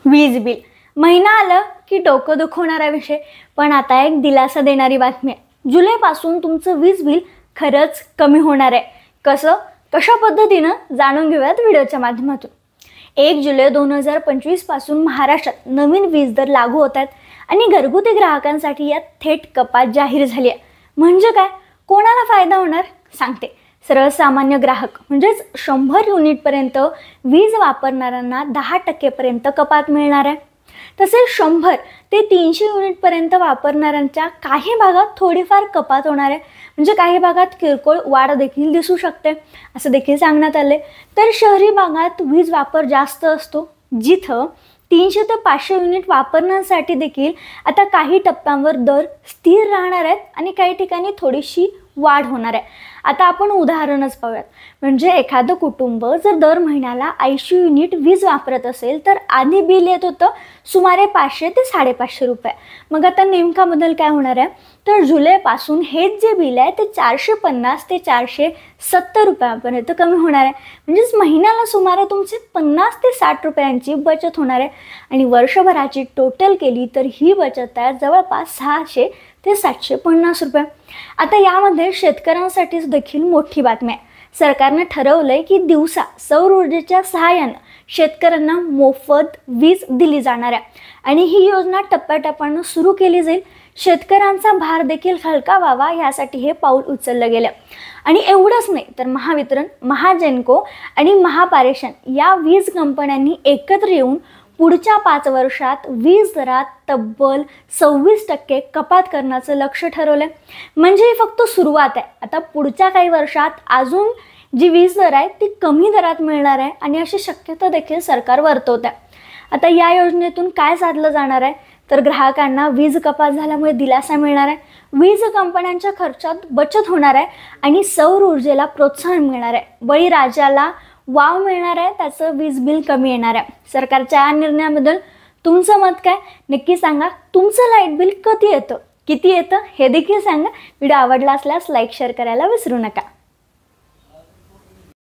वीज बिल महिना आलं की डोकं दुखवणारा विषय, पण आता एक दिलासा देणारी बातमी आहे। जुलैपासून तुमचं वीज बिल खरंच कमी होणार आहे। कशा पद्धतीनं जाणून घेऊयात व्हिडिओच्या माध्यमातून। 1 जुलै 2025 पासून महाराष्ट्रात नवीन वीज दर लागू होत आहेत आणि घरगुती ग्राहकांसाठी यात थेट कपात जाहीर झाली आहे। म्हणजे काय, कोणाला फायदा होणार सांगते। सर्वसामान्य ग्राहक म्हणजेच 100 युनिटपर्यंत वीज वापरणाऱ्यांना 10% पर्यंत कपात मिळणार आहे। तसेच 100 ते 300 युनिटपर्यंत वापरणाऱ्यांच्या काही भागात थोडीफार कपात होणार आहे, म्हणजे काही भागात किरकोळ वाढ देखील दिसू शकते असं देखील सांगण्यात आले। तर शहरी भागात वीज वापर जास्त असतो, जिथं 300 ते 500 युनिट वापरण्यासाठी देखील आता काही टप्प्यांवर दर स्थिर राहणार आहेत आणि काही ठिकाणी थोडीशी वाढ होणार आहे। आता आपण उदाहरणच पाहूयात। म्हणजे एखादं कुटुंब जर दर महिन्याला 80 युनिट वीज वापरत असेल तर आधी बिल येत होतं सुमारे 500 ते 550 रुपये। मग आता नेमका बदल काय होणार आहे, तर जुलैपासून हेच जे बिल आहे ते 450 ते 470 रुपयांपर्यंत कमी होणार आहे। म्हणजेच महिन्याला सुमारे तुमचे 50 ते 60 रुपयांची बचत होणार आहे आणि वर्षभराची टोटल केली तर ही बचत आहे जवळपास 600 ते 750 रुपये। आता यामध्ये शेतकऱ्यांसाठी देखील मोठी बातमी आहे। सरकारने ठरवलंय की दिवसा सौर ऊर्जेच्या सहाय्याने शेतकऱ्यांना मोफत वीज दिली जाणार आहे आणि ही योजना टप्प्याटप्प्याने सुरू केली जाईल। शेतकऱ्यांचा भार देखील हलका व्हावा यासाठी हे पाऊल उचललं गेलं। आणि एवढंच नाही तर महावितरण, महाजेनको आणि महापारेषण या वीज कंपन्यांनी एकत्र येऊन पुढच्या 5 वर्षात वीज दरात तब्बल 26% कपात करण्याचं लक्ष्य ठरवलंय। म्हणजे ही फक्त सुरुवात आहे। आता पुढच्या काही वर्षात अजून जी वीज दर आहे ती कमी दरात मिळणार आहे आणि अशी शक्यता देखील सरकार वर्तवत आहे। आता या योजनेतून काय साधलं जाणार आहे, तर ग्राहकांना वीज कपात झाल्यामुळे दिलासा मिळणार आहे, वीज कंपन्यांच्या खर्चात बचत होणार आहे आणि सौर ऊर्जेला प्रोत्साहन मिळणार आहे, बळीराजाला वाव मिळणार आहे, त्याचं वीज बिल कमी येणार आहे। सरकारच्या या निर्णयाबद्दल तुमचं मत काय नक्की सांगा। तुमचं लाईट बिल किती येतं हे देखील सांगा। व्हिडिओ आवडला असल्यास लाईक शेअर करायला विसरू नका।